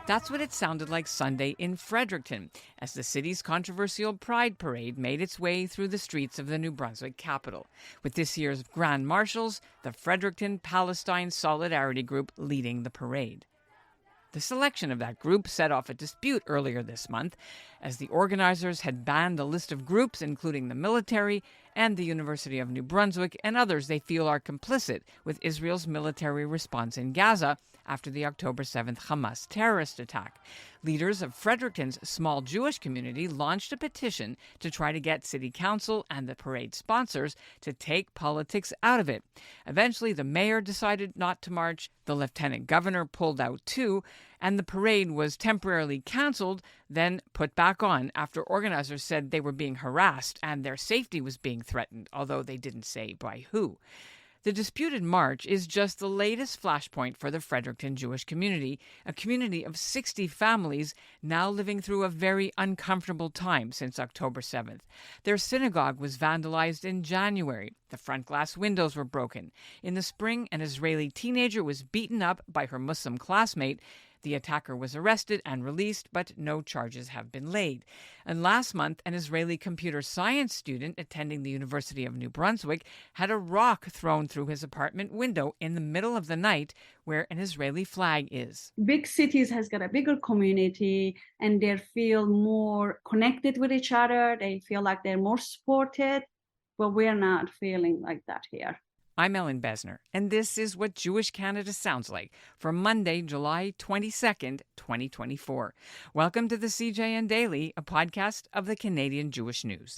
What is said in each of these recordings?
That's what it sounded like Sunday in Fredericton, as the city's controversial Pride Parade made its way through the streets of the New Brunswick capital, with this year's Grand Marshals, the Fredericton Palestine Solidarity group, leading the parade. The selection of that group set off a dispute earlier this month, as the organizers had banned a list of groups, including the military and the University of New Brunswick and others they feel are complicit with Israel's military response in Gaza after the October 7th Hamas terrorist attack. Leaders of Fredericton's small Jewish community launched a petition to try to get City Council and the parade sponsors to take politics out of it. Eventually, the mayor decided not to march, the lieutenant governor pulled out too, and the parade was temporarily canceled, then put back on after organizers said they were being harassed and their safety was being threatened, although they didn't say by who. The disputed march is just the latest flashpoint for the Fredericton Jewish community, a community of 60 families now living through a very uncomfortable time since October 7th. Their synagogue was vandalized in January. The front glass windows were broken. In the spring, an Israeli teenager was beaten up by her Muslim classmate. The attacker was arrested and released, but no charges have been laid. And last month, an Israeli computer science student attending the University of New Brunswick had a rock thrown through his apartment window in the middle of the night where an Israeli flag is. Big cities has got a bigger community and they feel more connected with each other. They feel like they're more supported, but we're not feeling like that here. I'm Ellen Besner, and this is what Jewish Canada sounds like for Monday, July 22nd, 2024. Welcome to the CJN Daily, a podcast of the Canadian Jewish News.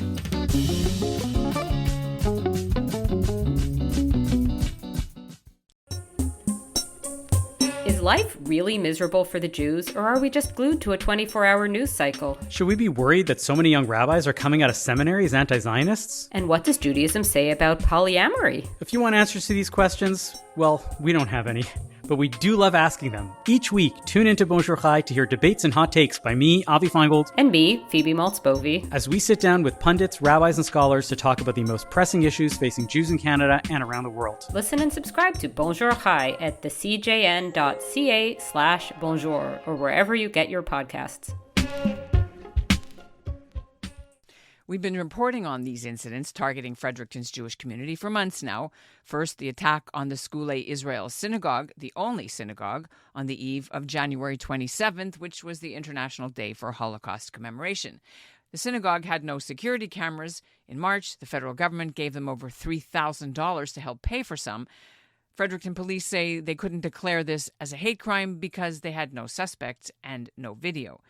Is life really miserable for the Jews, or are we just glued to a 24-hour news cycle? Should we be worried that so many young rabbis are coming out of seminary as anti-Zionists? And what does Judaism say about polyamory? If you want answers to these questions, well, we don't have any. But we do love asking them. Each week, tune into Bonjour Chai to hear debates and hot takes by me, Avi Feingold, and me, Phoebe Maltz-Bovey, as we sit down with pundits, rabbis, and scholars to talk about the most pressing issues facing Jews in Canada and around the world. Listen and subscribe to Bonjour Chai at thecjn.ca/bonjour or wherever you get your podcasts. We've been reporting on these incidents targeting Fredericton's Jewish community for months now. First, the attack on the Sgoolai Israel synagogue, the only synagogue, on the eve of January 27th, which was the International Day for Holocaust Commemoration. The synagogue had no security cameras. In March, the federal government gave them over $3,000 to help pay for some. Fredericton police say they couldn't declare this as a hate crime because they had no suspects and no video.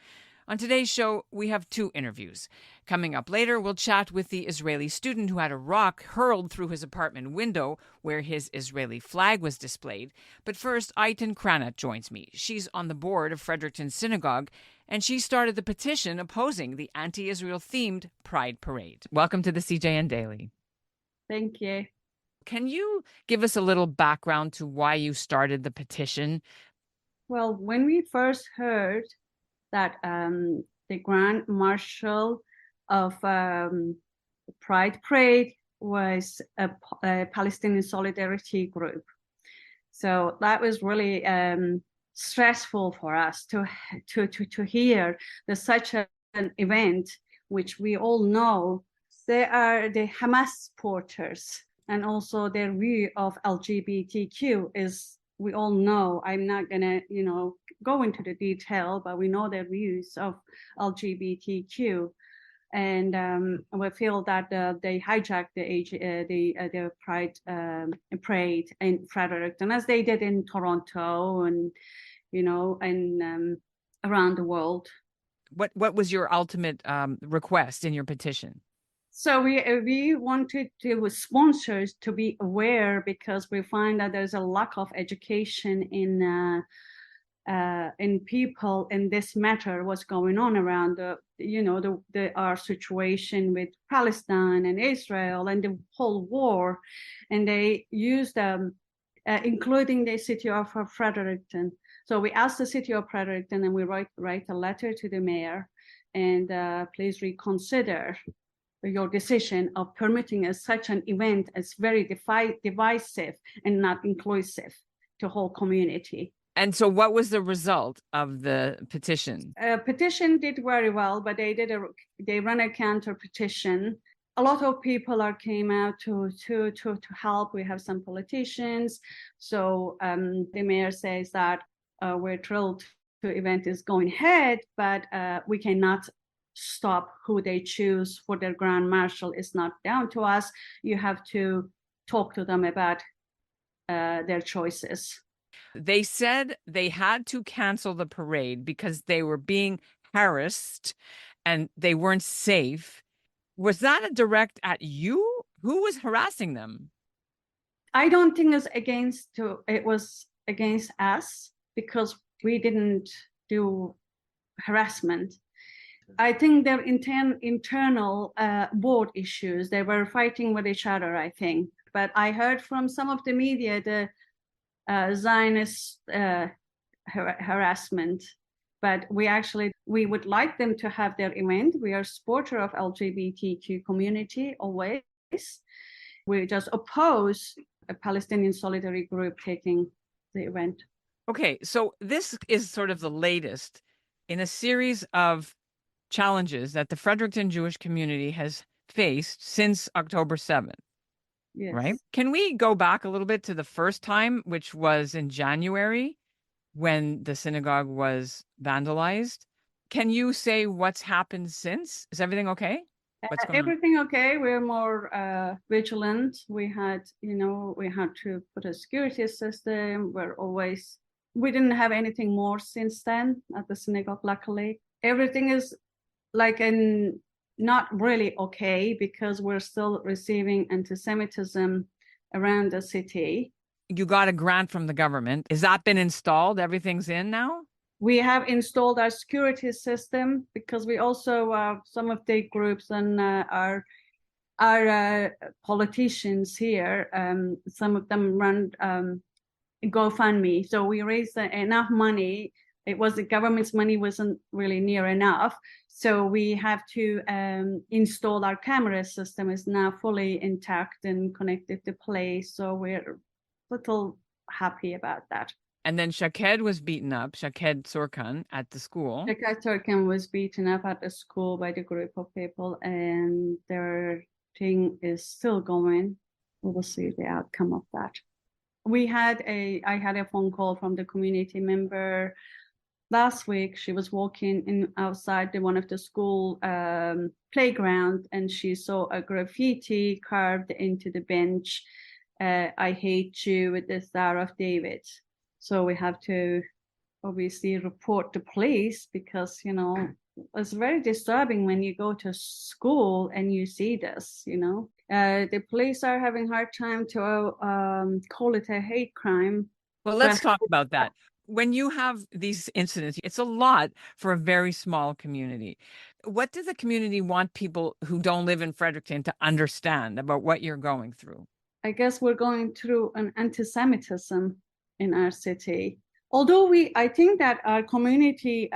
On today's show, we have two interviews. Coming up later, we'll chat with the Israeli student who had a rock hurled through his apartment window where his Israeli flag was displayed. But first, Ayten Kranat joins me. She's on the board of Fredericton Synagogue, and she started the petition opposing the anti-Israel themed Pride Parade. Welcome to the CJN Daily. Thank you. Can you give us a little background to why you started the petition? Well, when we first heard that the Grand Marshal of Pride Parade was a Palestinian Solidarity group. So that was really stressful for us to hear that such an event, which we all know, they are the Hamas supporters, and also their view of LGBTQ is, we all know, I'm not gonna, go into the detail, but we know their views of LGBTQ, and we feel that they hijacked the Pride Parade in Fredericton, as they did in Toronto, and around the world. What was your ultimate request in your petition? So we wanted sponsors to be aware, because we find that there's a lack of education in people in this matter, what's going on around our situation with Palestine and Israel and the whole war, and they used including the city of Fredericton. So we asked the city of Fredericton, and we write a letter to the mayor, and please reconsider your decision of permitting such an event as very divisive and not inclusive to whole community. And so what was the result of the petition? Petition did very well, but they ran a counter petition. A lot of people came out to help. We have some politicians. So the mayor says that we're thrilled the event is going ahead, but we cannot stop who they choose for their grand marshal. It's not down to us. You have to talk to them about their choices. They said they had to cancel the parade because they were being harassed and they weren't safe. Was that a direct at you? Who was harassing them? I don't think it was against us because we didn't do harassment. I think their internal board issues. They were fighting with each other, I think. But I heard from some of the media the Zionist harassment. But we would like them to have their event. We are supporter of LGBTQ community always. We just oppose a Palestinian Solidarity group taking the event. Okay, so this is sort of the latest in a series of challenges that the Fredericton Jewish community has faced since October 7th. Yes. Right? Can we go back a little bit to the first time, which was in January when the synagogue was vandalized? Can you say what's happened since? Is everything okay? What's going Everything okay. We're more vigilant. We had to put a security system. We didn't have anything more since then at the synagogue, luckily. Everything is not really okay because we're still receiving anti-Semitism around the city. You got a grant from the government. Has that been installed? Everything's in now? We have installed our security system because we also, some of the groups and our politicians here, some of them run GoFundMe. So we raised enough money. It was the government's money wasn't really near enough. So we have to install our camera system. Is now fully intact and connected to place. So we're a little happy about that. And then Shaked was beaten up, Shaked Sorkan, at the school. Shaked Sorkan was beaten up at the school by the group of people, and their thing is still going. We will see the outcome of that. I had a phone call from the community member last week. She was walking outside one of the school playground, and she saw a graffiti carved into the bench. I hate you with the Star of David. So we have to obviously report the police because, it's very disturbing when you go to school and you see this, The police are having a hard time to call it a hate crime. Well, let's talk about that. When you have these incidents, it's a lot for a very small community. What does the community want people who don't live in Fredericton to understand about what you're going through? I guess we're going through an anti-Semitism in our city. Although I think that our community,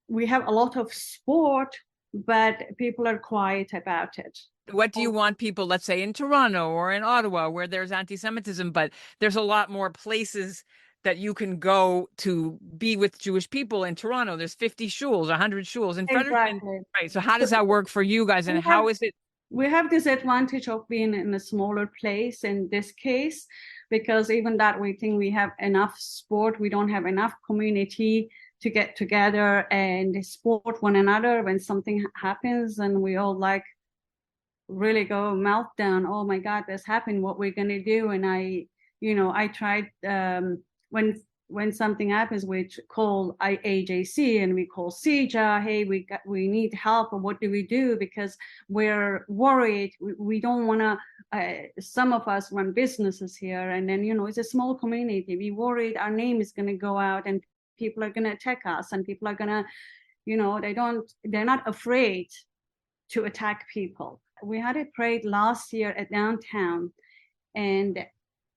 we have a lot of support, but people are quiet about it. What do you want people, let's say in Toronto or in Ottawa, where there's anti-Semitism, but there's a lot more places that you can go to be with Jewish people in Toronto? There's 50 shuls, 100 shuls in Fredericton. Exactly. Right. So how does that work for you guys? And how is it? We have this advantage of being in a smaller place in this case, because even that we think we have enough support. We don't have enough community to get together and support one another when something happens, and we all really go meltdown. Oh my God, this happened. What we're gonna do? And I tried when something happens, we call AJC and we call CJA. Hey, we need help. What do we do? Because we're worried. We don't want to. Some of us run businesses here, and then it's a small community. We worried our name is going to go out, and people are going to attack us, and people are going to, they're not afraid to attack people. We had a parade last year at downtown, and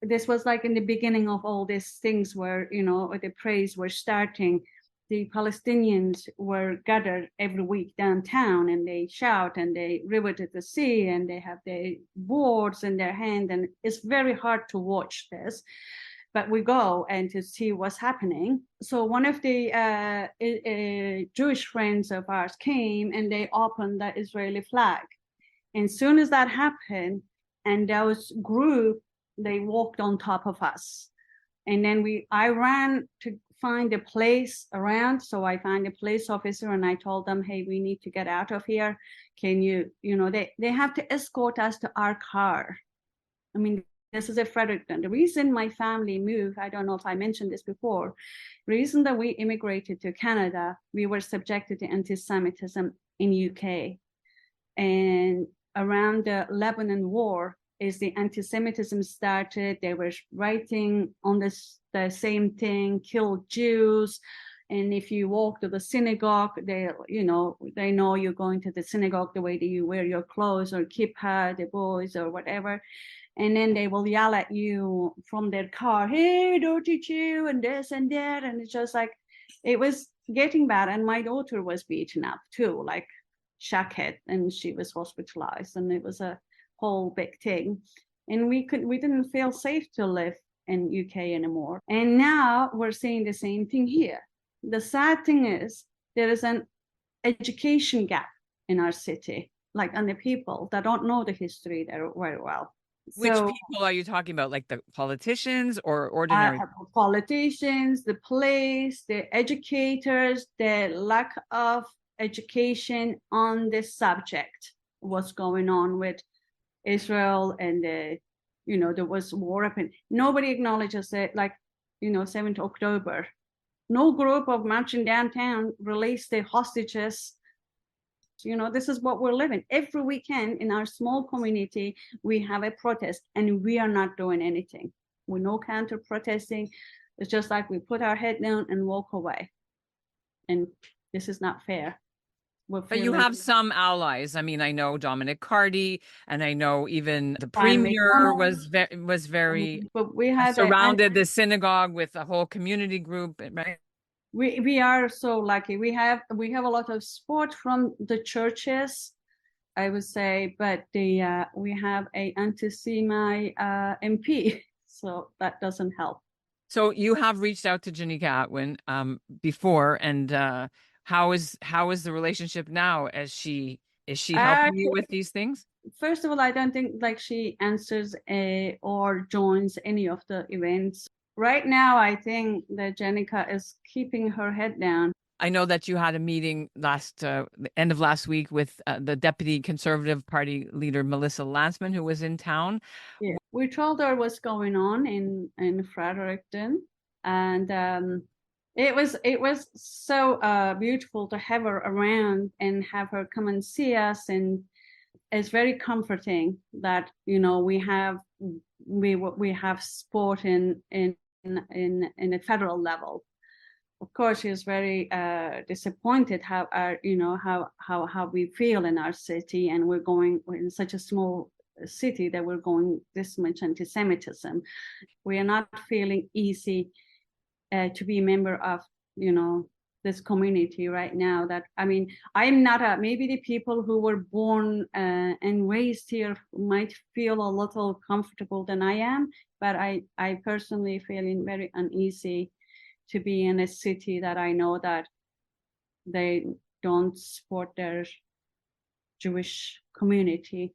this was in the beginning of all these things where, the parades were starting. The Palestinians were gathered every week downtown, and they shout and they rivet at the sea, and they have their boards in their hand, and it's very hard to watch this. but we go and to see what's happening. So one of the Jewish friends of ours came and they opened the Israeli flag. And as soon as that happened, and those group, they walked on top of us. And then I ran to find a place around. So I found a police officer and I told them, hey, we need to get out of here. Can you, they have to escort us to our car. I mean, this is a Fredericton. The reason my family moved, I don't know if I mentioned this before, the reason that we immigrated to Canada, we were subjected to anti-Semitism in UK. And around the Lebanon war is the anti-Semitism started. They were writing on the same thing, kill Jews. And if you walk to the synagogue, they know you're going to the synagogue the way that you wear your clothes or kippah, the boys or whatever. And then they will yell at you from their car, hey, dirty Jew, and this and that. And it's just like, it was getting bad. And my daughter was beaten up too, like shackhead, and she was hospitalized. And it was a whole big thing. And we didn't feel safe to live in UK anymore. And now we're seeing the same thing here. The sad thing is there is an education gap in our city, like on the people that don't know the history there very well. Which people are you talking about? Like the politicians or ordinary? Politicians, the police, the educators, the lack of education on this subject, what's going on with Israel, and there was war happening. Nobody acknowledges it. Like 7th October, no group of marching downtown released the hostages. This is what we're living. Every weekend in our small community, we have a protest and we are not doing anything. We're no counter protesting. It's just like we put our head down and walk away. And this is not fair. But you have some allies. I mean, I know Dominic Cardy, and I know even the premier was very but we had surrounded the synagogue with a whole community group, right? We are so lucky. We have a lot of support from the churches, I would say, but we have a anti-Semite MP, so that doesn't help. So you have reached out to Janika Ayten before, and how is the relationship now? Is she helping you with these things? First of all, I don't think like she answers or joins any of the events. Right now, I think that Janika is keeping her head down. I know that you had a meeting the end of last week with the Deputy Conservative Party leader, Melissa Lansman, who was in town. Yeah. We told her what's going on in Fredericton, and it was so beautiful to have her around and have her come and see us, and it's very comforting that we have support in a federal level. Of course, she is very disappointed how we feel in our city, and we're in such a small city that we're going this much anti-Semitism. We are not feeling easy to be a member of this community right now. That I'm not maybe the people who were born and raised here might feel a little comfortable than I am, but I personally feeling very uneasy to be in a city that I know that they don't support their Jewish community.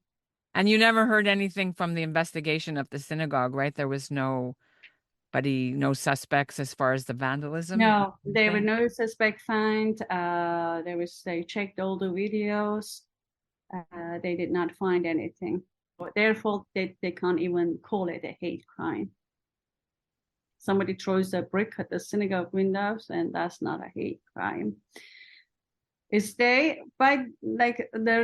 And you never heard anything from the investigation of the synagogue, right? There was no suspects as far as the vandalism? No, there were no suspect found. They checked all the videos. They did not find anything. Therefore, they can't even call it a hate crime. Somebody throws a brick at the synagogue windows, and that's not a hate crime. They're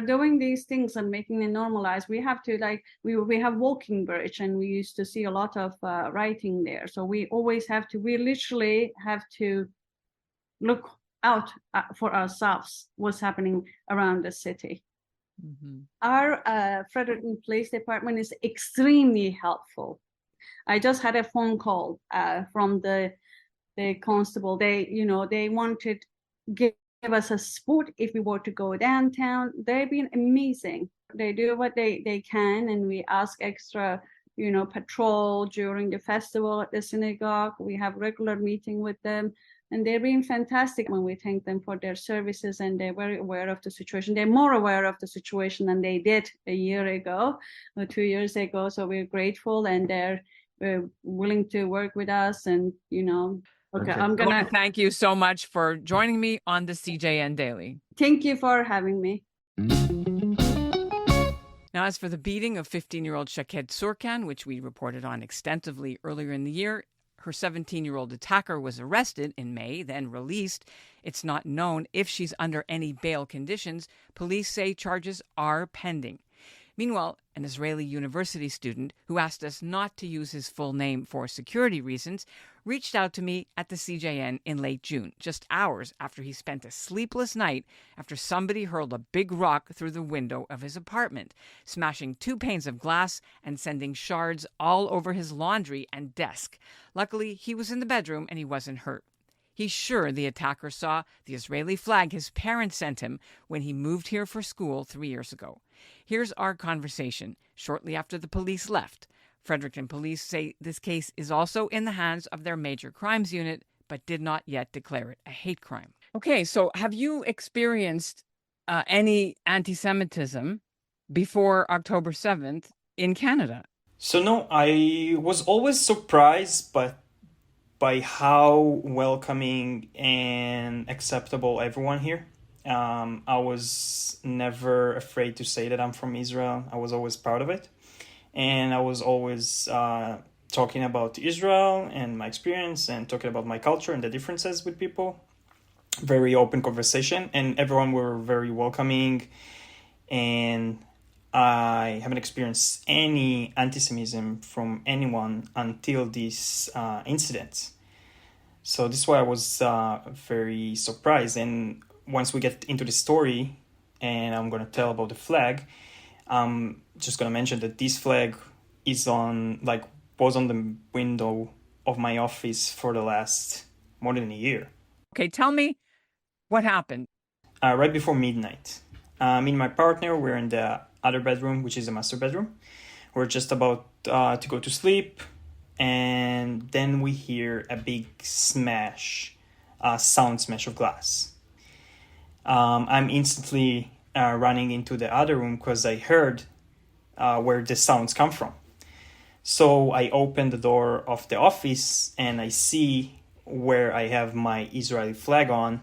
doing these things and making it normalized. We have to we have walking bridge, and we used to see a lot of writing there. So we literally have to look out for ourselves, what's happening around the city. Mm-hmm. Our Fredericton Police Department is extremely helpful. I just had a phone call from the constable. They wanted give us a support if we were to go downtown. They've been amazing. They do what they can, and we ask extra patrol during the festival at the synagogue. We have regular meeting with them, and they're being fantastic when we thank them for their services, and they're very aware of the situation. They're more aware of the situation than they did a year ago or 2 years ago. So we're grateful, and they're willing to work with us. And, okay, I want to thank you so much for joining me on the CJN Daily. Thank you for having me. Now, as for the beating of 15-year-old Shaked Surkan, which we reported on extensively earlier in the year, her 17-year-old attacker was arrested in May, then released. It's not known if she's under any bail conditions. Police say charges are pending. Meanwhile, an Israeli university student who asked us not to use his full name for security reasons reached out to me at the CJN in late June, just hours after he spent a sleepless night after somebody hurled a big rock through the window of his apartment, smashing 2 panes of glass and sending shards all over his laundry and desk. Luckily, he was in the bedroom and he wasn't hurt. He's sure the attacker saw the Israeli flag his parents sent him when he moved here for school 3 years ago. Here's our conversation shortly after the police left. Fredericton police say this case is also in the hands of their major crimes unit, but did not yet declare it a hate crime. Okay, so have you experienced any anti-Semitism before October 7th in Canada? So no, I was always surprised by how welcoming and acceptable everyone here. I was never afraid to say that I'm from Israel. I was always proud of it. And I was always talking about Israel and my experience and talking about my culture and the differences with people. Very open conversation, and everyone were very welcoming. And I haven't experienced any anti-Semitism from anyone until this incident. So this is why I was very surprised. And once we get into the story, and I'm going to tell about the flag, I'm just going to mention that this flag was on the window of my office for the last more than a year. Okay, tell me what happened. Right before midnight. Me and my partner were in the other bedroom, which is the master bedroom. We're just about to go to sleep. And then we hear a big smash, sound smash of glass. I'm instantly running into the other room because I heard where the sounds come from. So I open the door of the office and I see where I have my Israeli flag on.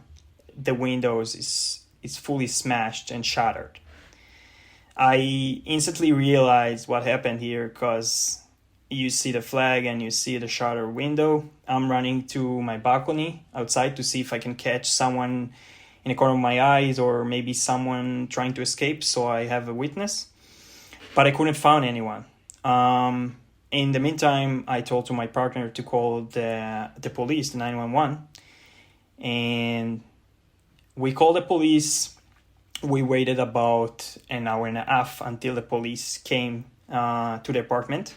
The windows is fully smashed and shattered. I instantly realized what happened here because you see the flag and you see the shattered window. I'm running to my balcony outside to see if I can catch someone in the corner of my eyes or maybe someone trying to escape so I have a witness. But I couldn't find anyone. In the meantime, I told to my partner to call the police, the 911. And we called the police. We waited about an hour and a half until the police came to the apartment.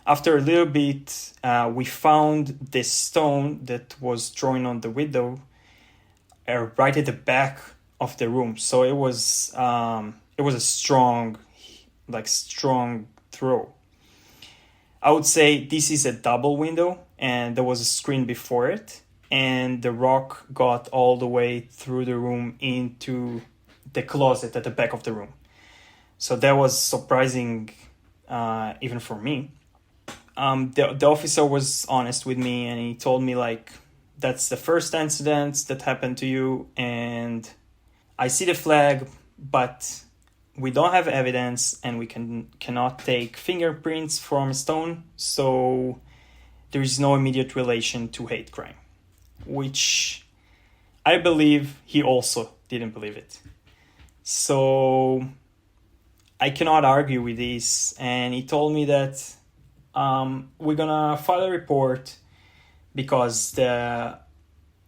After a little bit, we found the stone that was thrown on the window right at the back of the room. So it was a strong throw. I would say this is a double window, and there was a screen before it, and the rock got all the way through the room into the closet at the back of the room. So that was surprising, even for me. The officer was honest with me, and he told me that's the first incident that happened to you, and I see the flag, but we don't have evidence, and we cannot take fingerprints from a stone, so there is no immediate relation to hate crime, which I believe he also didn't believe it. So I cannot argue with this, and he told me that we're gonna file a report because the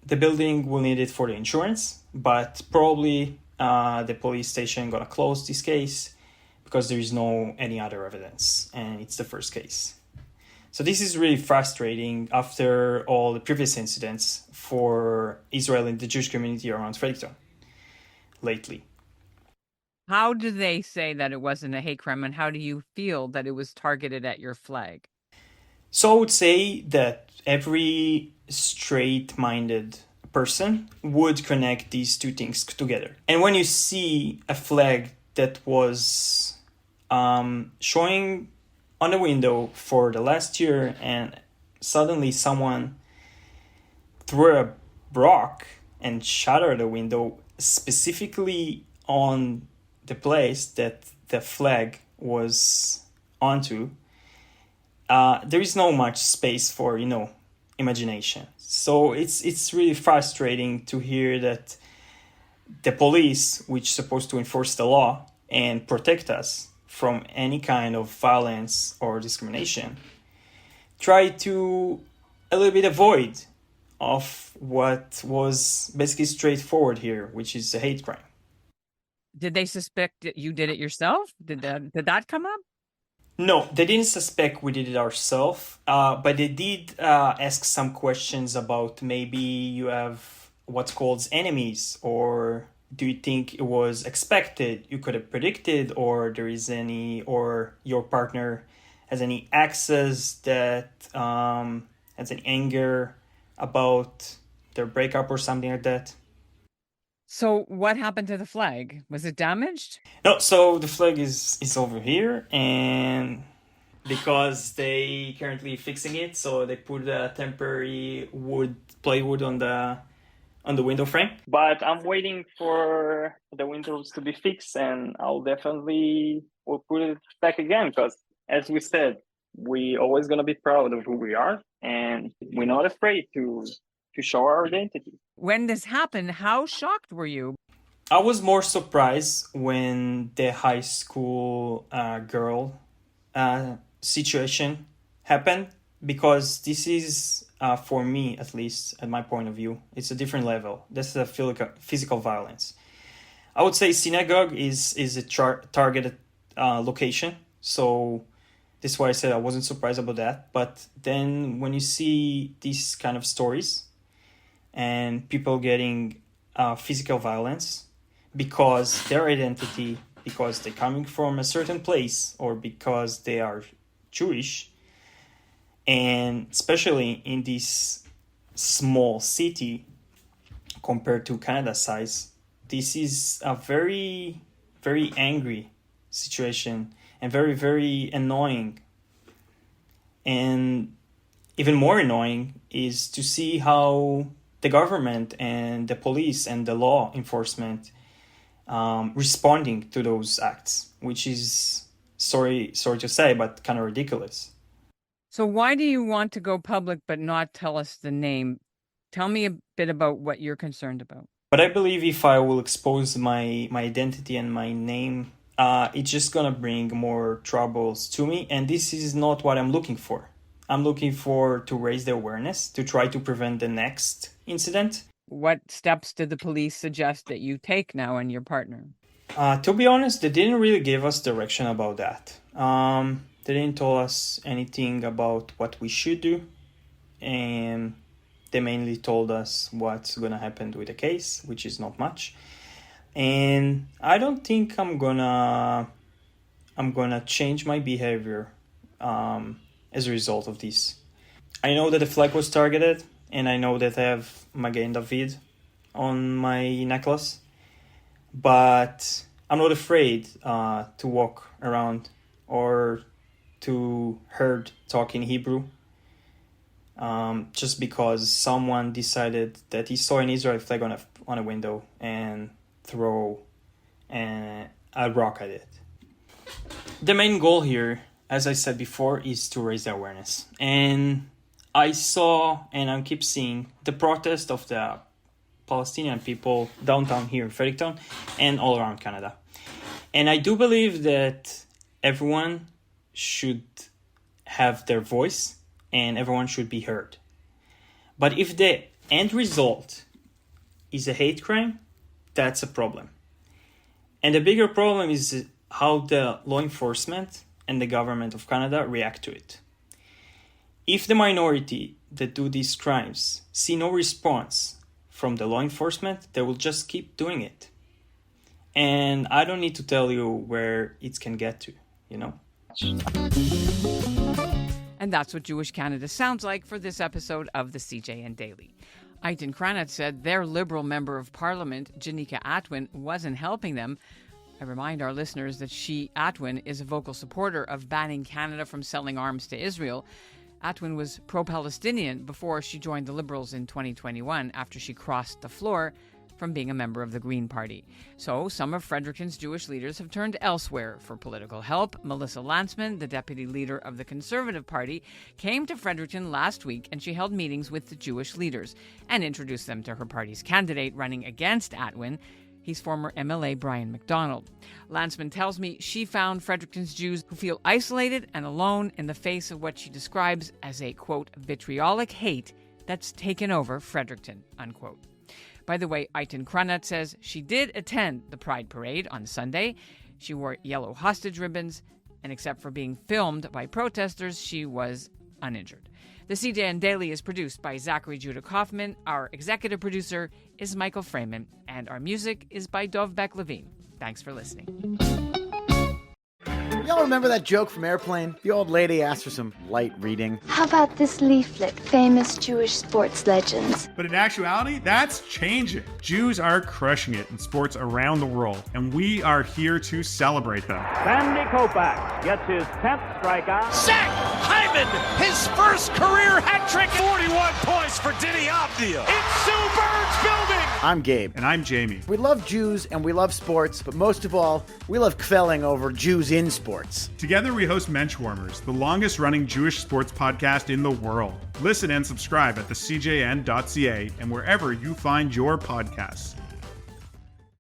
building will need it for the insurance, but probably the police station gonna close this case because there is no any other evidence, and it's the first case. So this is really frustrating after all the previous incidents for Israel and the Jewish community around Fredericton lately. How do they say that it wasn't a hate crime, and how do you feel that it was targeted at your flag? So I would say that every straight-minded person would connect these two things together. And when you see a flag that was showing on the window for the last year, and suddenly someone threw a rock and shattered the window specifically on the place that the flag was onto, there is no much space for, imagination. So it's really frustrating to hear that the police, which is supposed to enforce the law and protect us from any kind of violence or discrimination, try to a little bit avoid of what was basically straightforward here, which is a hate crime. Did they suspect that you did it yourself? Did that come up? No, they didn't suspect we did it ourselves, but they did ask some questions about maybe you have what's called enemies, or do you think it was expected, you could have predicted, or there is any, or your partner has any access that has any anger about their breakup or something like that. So what happened to the flag? Was it damaged? No, so the flag is over here, and because they currently fixing it, so they put a temporary plywood on the window frame. But I'm waiting for the windows to be fixed, and I'll definitely will put it back again, because as we said, we always gonna be proud of who we are, and we're not afraid to show our identity. When this happened, how shocked were you? I was more surprised when the high school girl situation happened, because this is, for me at least, at my point of view, it's a different level. This is a physical violence. I would say synagogue is a targeted location, so this is why I said I wasn't surprised about that. But then when you see these kind of stories and people getting physical violence because their identity, because they're coming from a certain place, or because they are Jewish, and especially in this small city compared to Canada size, this is a very, very angry situation and very, very annoying. And even more annoying is to see how the government and the police and the law enforcement responding to those acts, which is, sorry to say, but kind of ridiculous. So why do you want to go public but not tell us the name? Tell me a bit about what you're concerned about. But I believe if I will expose my identity and my name, it's just gonna bring more troubles to me, and this is not what I'm looking for. I'm looking for to raise the awareness, to try to prevent the next incident. What steps did the police suggest that you take now and your partner? To be honest, they didn't really give us direction about that. They didn't tell us anything about what we should do, and they mainly told us what's gonna happen with the case, which is not much. And I don't think I'm gonna change my behavior as a result of this. I know that the flag was targeted, and I know that I have Magen David on my necklace, but I'm not afraid to walk around or to heard talking Hebrew, just because someone decided that he saw an Israeli flag on a window and throw a rock at it. The main goal here, as I said before, is to raise the awareness. And I saw, and I keep seeing, the protest of the Palestinian people downtown here in Fredericton and all around Canada. And I do believe that everyone should have their voice and everyone should be heard. But if the end result is a hate crime, that's a problem. And the bigger problem is how the law enforcement and the government of Canada react to it. If the minority that do these crimes see no response from the law enforcement, they will just keep doing it. And I don't need to tell you where it can get to, you know? And that's what Jewish Canada sounds like for this episode of the CJN Daily. Ayten Kranat said their Liberal Member of Parliament, Janika Ayten, wasn't helping them. I remind our listeners that Ayten, is a vocal supporter of banning Canada from selling arms to Israel. Ayten was pro-Palestinian before she joined the Liberals in 2021 after she crossed the floor from being a member of the Green Party. So some of Fredericton's Jewish leaders have turned elsewhere for political help. Melissa Landsman, the deputy leader of the Conservative Party, came to Fredericton last week and she held meetings with the Jewish leaders and introduced them to her party's candidate running against Ayten. He's former MLA Brian McDonald. Landsman tells me she found Fredericton's Jews who feel isolated and alone in the face of what she describes as a, quote, vitriolic hate that's taken over Fredericton, unquote. By the way, Ayten Kranat says she did attend the Pride Parade on Sunday. She wore yellow hostage ribbons, and except for being filmed by protesters, she was uninjured. The CJN Daily is produced by Zachary Judah Kaufman. Our executive producer is Michael Freeman, and our music is by Dov Beck-Levine. Thanks for listening. Y'all remember that joke from Airplane? The old lady asked for some light reading. How about this leaflet, famous Jewish sports legends? But in actuality, that's changing. Jews are crushing it in sports around the world, and we are here to celebrate them. Sandy Koufax gets his 10th strikeout. Zach Hyman, his first career hat trick. 41 points for Diddy Avdia. It's Sue Bird's building. I'm Gabe. And I'm Jamie. We love Jews and we love sports, but most of all, we love kvelling over Jews in sports. Together we host Menschwarmers, the longest running Jewish sports podcast in the world. Listen and subscribe at thecjn.ca and wherever you find your podcasts.